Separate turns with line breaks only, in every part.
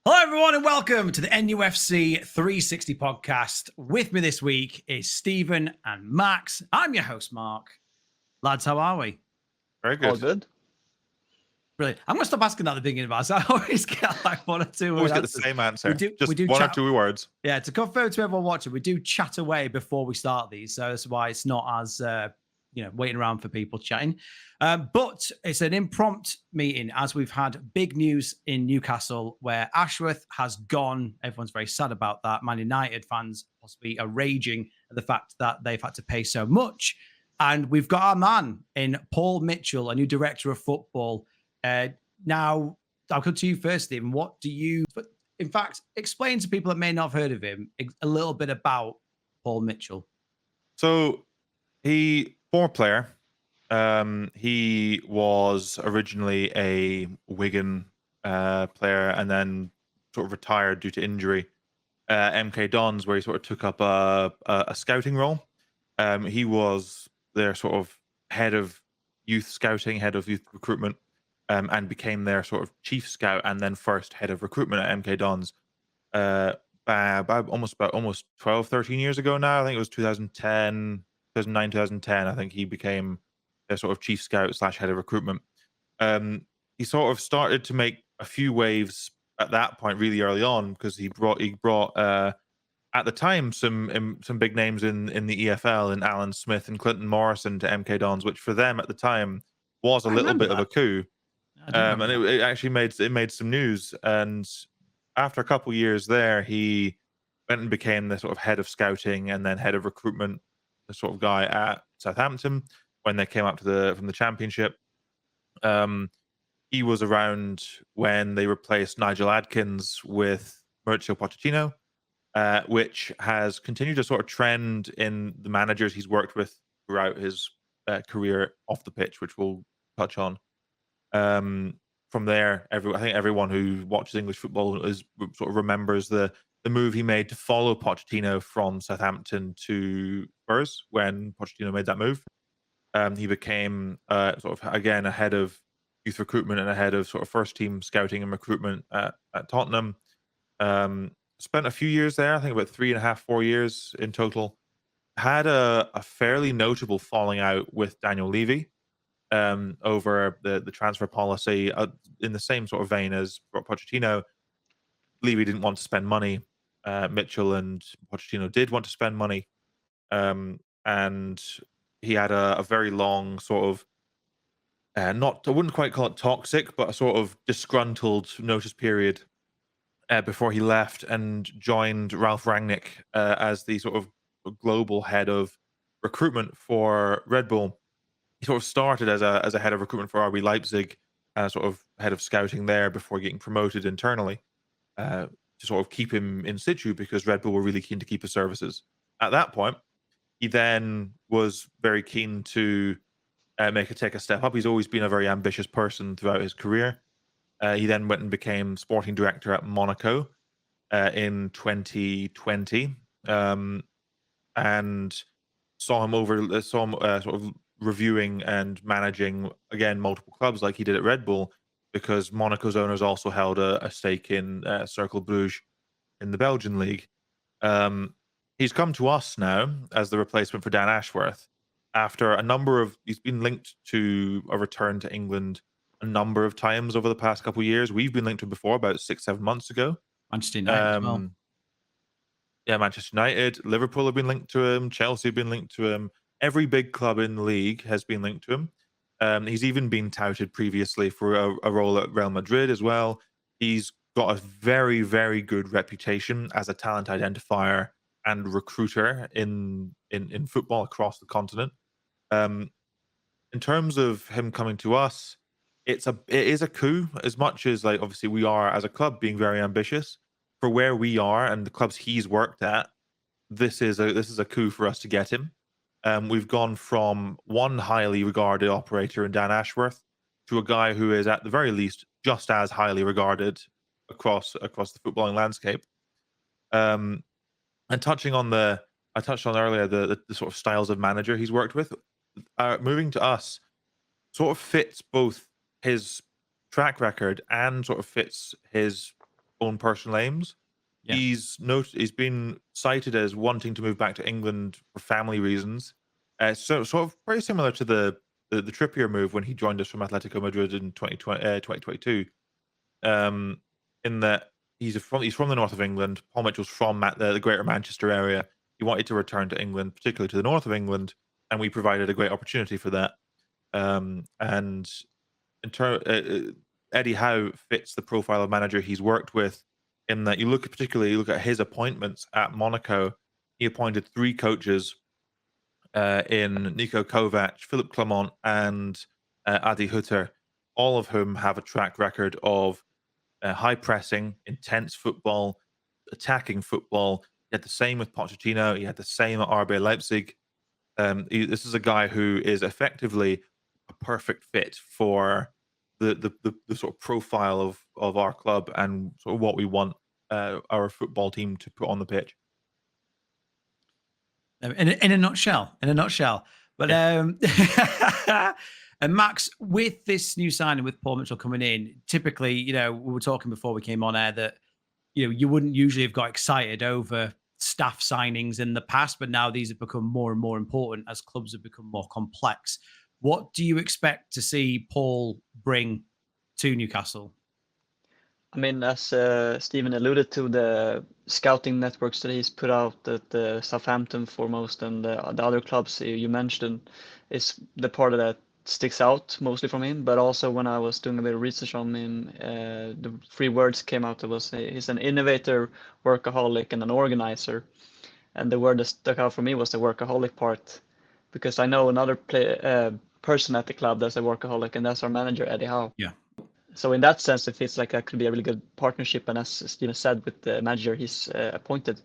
Hello, everyone, and welcome to the NUFC360 podcast. With me this week is Stephen and Max. I'm your host, Mark. Lads, how are we?
Very good.
All good.
Brilliant. I'm going to stop asking that at the beginning of ours. I always get like one or two.
Always get the same answer.
We do
one
chat,
or two words.
Yeah, to confirm to everyone watching, we do chat away before we start these. So that's why it's not as, waiting around for people chatting. But it's an impromptu meeting as we've had big news in Newcastle where Ashworth has gone. Everyone's very sad about that. Man United fans possibly are raging at the fact that they've had to pay so much. And we've got our man in Paul Mitchell, a new director of football. Now, I'll come to you first, Stephen. What do you, in fact, explain to people that may not have heard of him a little bit about Paul Mitchell?
So, former player. He was originally a Wigan player and then sort of retired due to injury. MK Dons, where he sort of took up a scouting role. He was their sort of head of youth scouting, head of youth recruitment. And became their sort of chief scout and then first head of recruitment at MK Dons almost 12, 13 years ago now. I think it was 2009, 2010. I think he became their sort of chief scout / head of recruitment. He sort of started to make a few waves at that point really early on because he brought at the time some big names in the EFL, in Alan Smith and Clinton Morrison to MK Dons, which for them at the time was a little bit of a coup. And it actually made some news. And after a couple of years there, he went and became the sort of head of scouting and then head of recruitment, the sort of guy at Southampton when they came up from the Championship. He was around when they replaced Nigel Adkins with Mauricio Pochettino, which has continued to sort of trend in the managers he's worked with throughout his career off the pitch, which we'll touch on. From there, I think everyone who watches English football sort of remembers the move he made to follow Pochettino from Southampton to Spurs when Pochettino made that move. He became sort of again a head of youth recruitment and a head of sort of first team scouting and recruitment at Tottenham. Spent a few years there, I think about 3.5, 4 years in total. Had a fairly notable falling out with Daniel Levy. Over the transfer policy in the same sort of vein as Pochettino. Levy didn't want to spend money. Mitchell and Pochettino did want to spend money. And he had a very long sort of, I wouldn't quite call it toxic, but a sort of disgruntled notice period before he left and joined Ralph Rangnick as the sort of global head of recruitment for Red Bull. He sort of started as a head of recruitment for RB Leipzig, sort of head of scouting there before getting promoted internally to sort of keep him in situ because Red Bull were really keen to keep his services. At that point, he then was very keen to take a step up. He's always been a very ambitious person throughout his career. He then went and became sporting director at Monaco in 2020 and saw him sort of reviewing and managing again multiple clubs like he did at Red Bull because Monaco's owners also held a stake in Cercle Bruges in the Belgian league. He's come to us now as the replacement for Dan Ashworth after he's been linked to a return to England a number of times over the past couple of years. We've been linked to him before about 6-7 months ago.
Manchester United as well.
Yeah, Manchester United, Liverpool have been linked to him, Chelsea have been linked to him. Every big club in the league has been linked to him. He's even been touted previously for a role at Real Madrid as well. He's got a very, very good reputation as a talent identifier and recruiter in football across the continent. In terms of him coming to us, it is a coup as much as like obviously we are as a club being very ambitious for where we are and the clubs he's worked at. This is a coup for us to get him. We've gone from one highly regarded operator in Dan Ashworth to a guy who is at the very least just as highly regarded across the footballing landscape. And I touched on earlier the sort of styles of manager he's worked with. Moving to us sort of fits both his track record and sort of fits his own personal aims.
Yeah.
He's been cited as wanting to move back to England for family reasons. So sort of very similar to the Trippier move when he joined us from Atletico Madrid in 2022. Um, in that he's from the north of England. Paul Mitchell's from the Greater Manchester area. He wanted to return to England, particularly to the north of England, and we provided a great opportunity for that. And in Eddie Howe fits the profile of manager he's worked with, in that you look at his appointments at Monaco. He appointed 3 coaches in Nico Kovac, Philip Clement, and Adi Hutter, all of whom have a track record of high pressing, intense football, attacking football. He had the same with Pochettino. He had the same at RB Leipzig. This is a guy who is effectively a perfect fit for the sort of profile of our club and sort of what we want our football team to put on the pitch.
In a nutshell, But and Max, with this new signing with Paul Mitchell coming in, typically, we were talking before we came on air that you wouldn't usually have got excited over staff signings in the past, but now these have become more and more important as clubs have become more complex. What do you expect to see Paul bring to Newcastle?
I mean, as Stephen alluded to, the scouting networks that he's put out at Southampton foremost and the other clubs you mentioned is the part that sticks out mostly from him. But also when I was doing a bit of research on him, the 3 words came out. It was he's an innovator, workaholic, and an organizer. And the word that stuck out for me was the workaholic part, because I know another person at the club that's a workaholic, and that's our manager, Eddie Howe.
Yeah.
So in that sense, it feels like that could be a really good partnership. And as Steven said, with the manager he's appointed,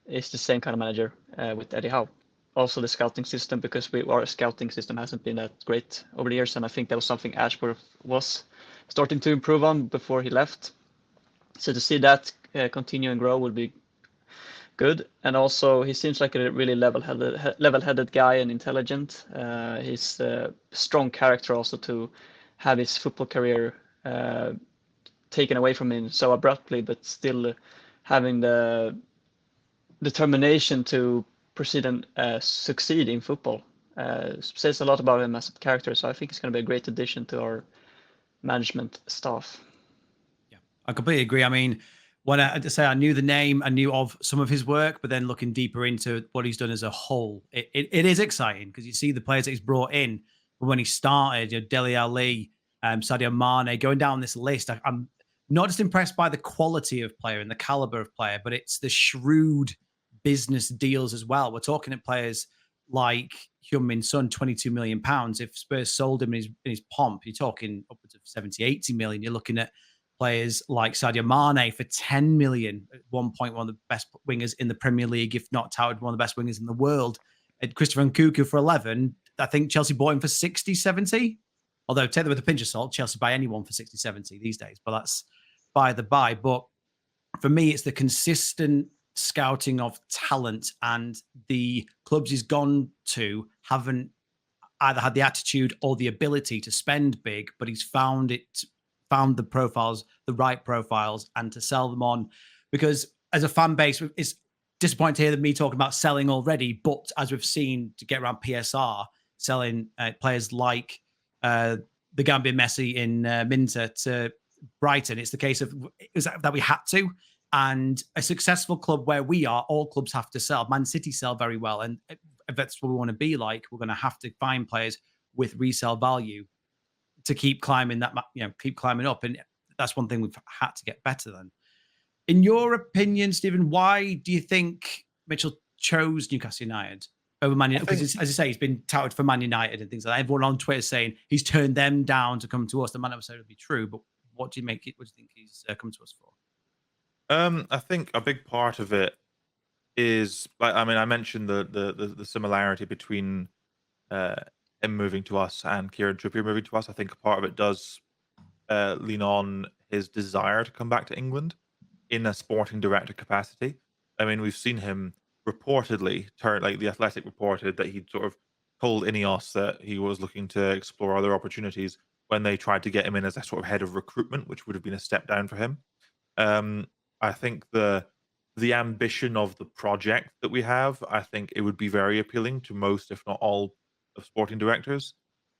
is the same kind of manager with Eddie Howe. Also the scouting system, because our scouting system hasn't been that great over the years, and I think that was something Ashworth was starting to improve on before he left. So to see that continue and grow would be good. And also he seems like a really level-headed guy and intelligent. He's a strong character also to have his football career taken away from him so abruptly, but still having the determination to proceed and succeed in football. Says a lot about him as a character, so I think it's going to be a great addition to our management staff.
Yeah, I completely agree. I mean, when I knew the name, I knew of some of his work, but then looking deeper into what he's done as a whole, it is exciting because you see the players that he's brought in. But when he started, Dele Alli, Sadio Mane, going down this list, I'm not just impressed by the quality of player and the caliber of player, but it's the shrewd business deals as well. We're talking at players like Heung-min Son, £22 million. If Spurs sold him in his pomp, you're talking upwards of 70, 80 million. You're looking at players like Sadio Mane for 10 million, at one point, one of the best wingers in the Premier League, if not touted one of the best wingers in the world. And Christopher Nkunku for 11. I think Chelsea bought him for 60, 70. Although, take that with a pinch of salt, Chelsea buy anyone for 60, 70 these days, but that's by the by. But for me, it's the consistent scouting of talent, and the clubs he's gone to haven't either had the attitude or the ability to spend big, but he's found the profiles, the right profiles, and to sell them on. Because as a fan base, it's disappointing to hear me talking about selling already, but as we've seen to get around PSR, selling players like the Gambian Messi in Minter to Brighton, it's the case of that we had to. And a successful club where we are, all clubs have to sell. Man City sell very well. And if that's what we want to be like, we're going to have to find players with resale value to keep climbing keep climbing up. And that's one thing we've had to get better than. In your opinion, Stephen, why do you think Mitchell chose Newcastle United over Man United? Because, as you say, he's been touted for Man United and things like that. Everyone on Twitter saying he's turned them down to come to us. That might not necessarily be true, but what do you think he's come to us for?
I think a big part of it is, I mentioned the similarity between him moving to us and Kieran Trippier moving to us. I think a part of it does lean on his desire to come back to England in a sporting director capacity. I mean, we've seen him reportedly The Athletic reported that he'd sort of told Ineos that he was looking to explore other opportunities when they tried to get him in as a sort of head of recruitment, which would have been a step down for him. I think the ambition of the project that we have, I think it would be very appealing to most, if not all, of sporting directors.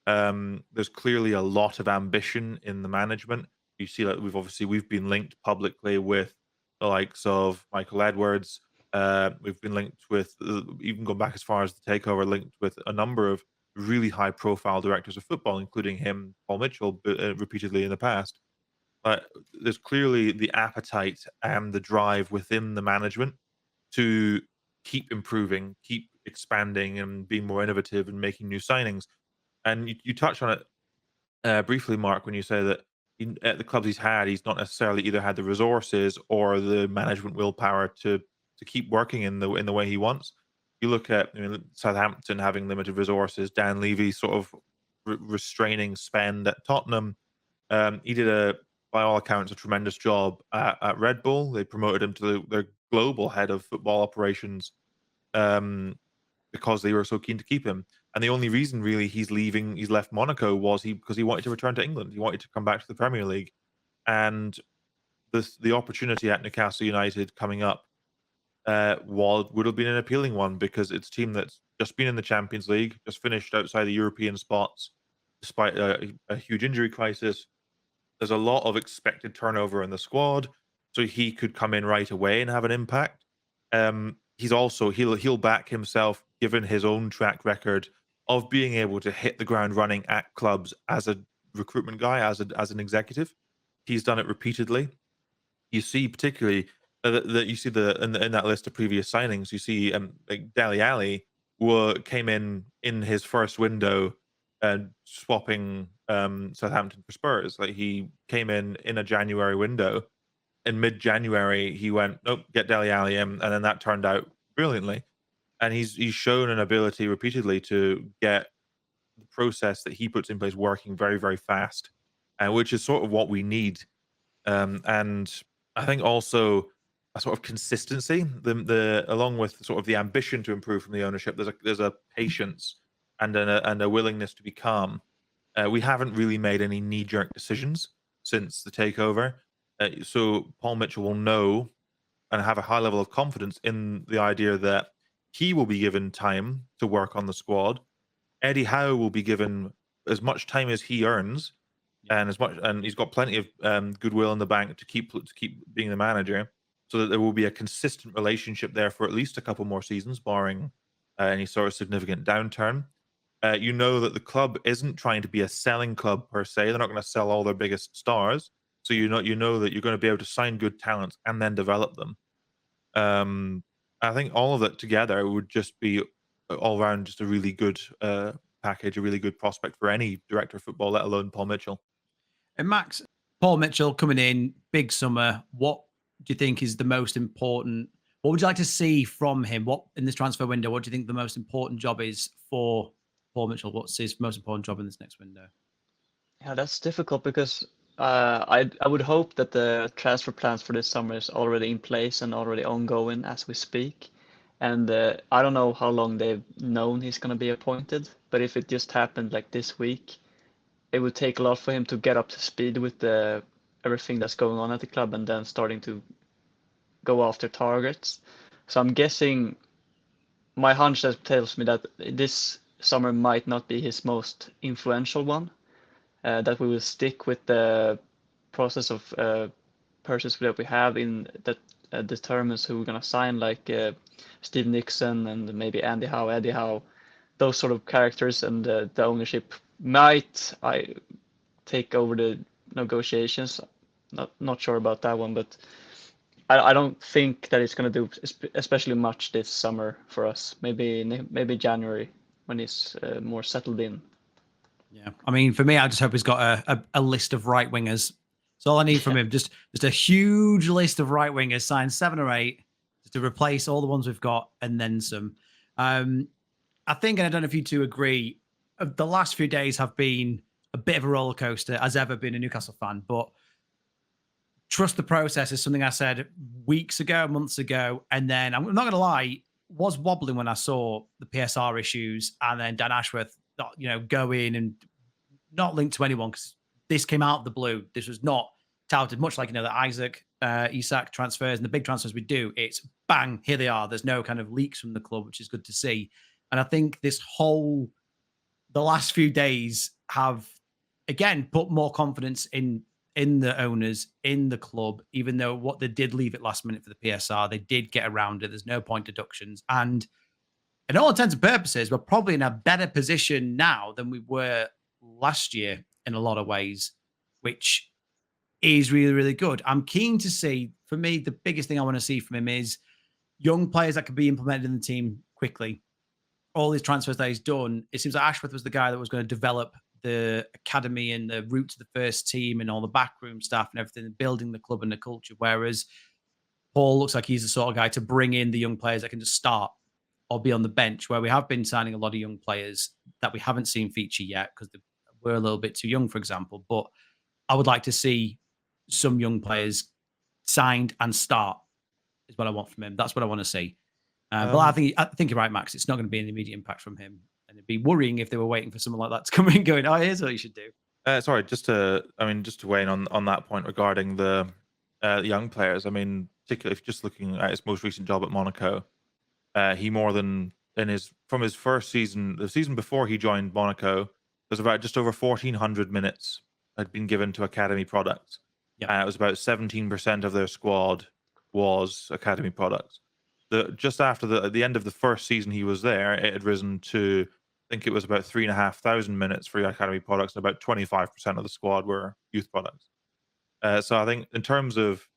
There's clearly a lot of ambition in the management. You see that we've been linked publicly with the likes of Michael Edwards. We've been linked with, even going back as far as the takeover, linked with a number of really high-profile directors of football, including him, Paul Mitchell, repeatedly in the past. But there's clearly the appetite and the drive within the management to keep improving, keep expanding, and being more innovative and making new signings. And you touched on it briefly, Mark, when you say that at the clubs he's not necessarily either had the resources or the management willpower to keep working in the way he wants. You look at, Southampton having limited resources, Dan Levy sort of restraining spend at Tottenham. He did by all accounts, a tremendous job at Red Bull. They promoted him to their global head of football operations because they were so keen to keep him. And the only reason really he's left Monaco was because he wanted to return to England. He wanted to come back to the Premier League. And the opportunity at Newcastle United coming up would have been an appealing one, because it's a team that's just been in the Champions League, just finished outside the European spots, despite a huge injury crisis. There's a lot of expected turnover in the squad, so he could come in right away and have an impact. He'll back himself, given his own track record of being able to hit the ground running at clubs as a recruitment guy, as an executive. He's done it repeatedly. You see, particularly that you see in that list of previous signings, you see like Dele Alli came in his first window, swapping Southampton for Spurs. Like, he came in a January window. In mid-January, he went, nope, get Dele Alli in, and then that turned out brilliantly. And he's shown an ability repeatedly to get the process that he puts in place working very, very fast, which is sort of what we need. And I think also a sort of consistency, along with sort of the ambition to improve from the ownership. There's a patience and a willingness to be calm. We haven't really made any knee-jerk decisions since the takeover. So Paul Mitchell will know and have a high level of confidence in the idea that he will be given time to work on the squad. Eddie Howe will be given as much time as he earns, and he's got plenty of goodwill in the bank to keep being the manager, so that there will be a consistent relationship there for at least a couple more seasons, barring any sort of significant downturn. You know that the club isn't trying to be a selling club per se. They're not going to sell all their biggest stars. So you know that you're going to be able to sign good talents and then develop them. I think all of that together would just be all around just a really good package, a really good prospect for any director of football, let alone Paul Mitchell.
And Max, Paul Mitchell coming in, big summer. What do you think is the most important? What would you like to see from him? What in this transfer window? What do you think the most important job is for Paul Mitchell? What's his most important job in this next window?
Yeah, that's difficult, because I would hope that the transfer plans for this summer is already in place and already ongoing as we speak. And I don't know how long they've known he's going to be appointed, but if it just happened like this week, it would take a lot for him to get up to speed with everything that's going on at the club, and then starting to go after targets. So I'm guessing, my hunch tells me that this summer might not be his most influential one. That we will stick with the process of purchase that we have in that determines who we're gonna sign, like Steve Nixon and maybe Andy Howe, Eddie Howe, those sort of characters, and the ownership might take over the negotiations. Not sure about that one, but I don't think that it's gonna do especially much this summer for us. Maybe January, when he's more settled in.
Yeah, I mean, for me, I just hope he's got a list of right wingers. That's all I need from him. Just a huge list of right wingers, sign 7 or 8, just to replace all the ones we've got, and then some. I think, and I don't know if you two agree, the last few days have been a bit of a roller coaster, as ever being a Newcastle fan. But trust the process is something I said weeks ago, months ago, and then I'm not going to lie, was wobbling when I saw the PSR issues, and then Dan Ashworth, go in and not linked to anyone, because this came out of the blue. This was not touted, much like, the Isaac, Isak transfers and the big transfers we do, it's bang, here they are. There's no kind of leaks from the club, which is good to see. And I think the last few days have, again, put more confidence in the owners, in the club, even though what they did leave it last minute for the PSR, they did get around it. There's no point deductions. And in all intents and purposes, we're probably in a better position now than we were last year in a lot of ways, which is really, really good. I'm keen to see, for me, the biggest thing I want to see from him is young players that could be implemented in the team quickly. All these transfers that he's done, it seems like Ashworth was the guy that was going to develop the academy and the route to the first team and all the backroom staff and everything, building the club and the culture. Whereas Paul looks like he's the sort of guy to bring in the young players that can just start or be on the bench, where we have been signing a lot of young players that we haven't seen feature yet because we're a little bit too young, for example. But I would like to see some young players signed and start is what I want from him. That's what I want to see. But I think you're right, Max. It's not going to be an immediate impact from him. And it'd be worrying if they were waiting for someone like that to come in going, oh, here's what you should do.
Sorry, just to weigh in on that point regarding the young players. I mean, particularly if just looking at his most recent job at Monaco, he from his first season, the season before he joined Monaco, was about just over 1,400 minutes had been given to academy products.
Yeah,
it was about 17% of their squad was academy products. Just after the end of the first season he was there, it had risen to, I think it was about 3,500 minutes for academy products, and about 25% of the squad were youth products. So I think in terms of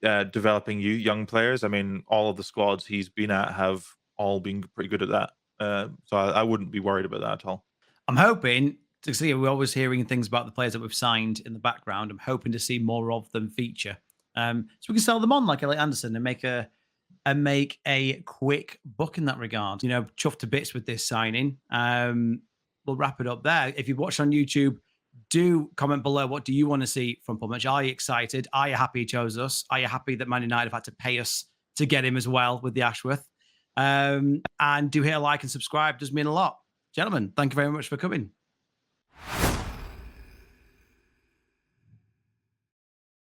developing young players, I mean, all of the squads he's been at have all been pretty good at that. So I wouldn't be worried about that at all.
I'm hoping to see, we're always hearing things about the players that we've signed in the background. I'm hoping to see more of them feature. So we can sell them on like Elliot Anderson and make a quick buck in that regard. Chuffed to bits with this signing. We'll wrap it up there. If you watch on YouTube, do comment below. What do you want to see from Pullman? Are you excited? Are you happy he chose us? Are you happy that Man United have had to pay us to get him as well with the Ashworth? And do hit a like and subscribe. Does mean a lot. Gentlemen, thank you very much for coming.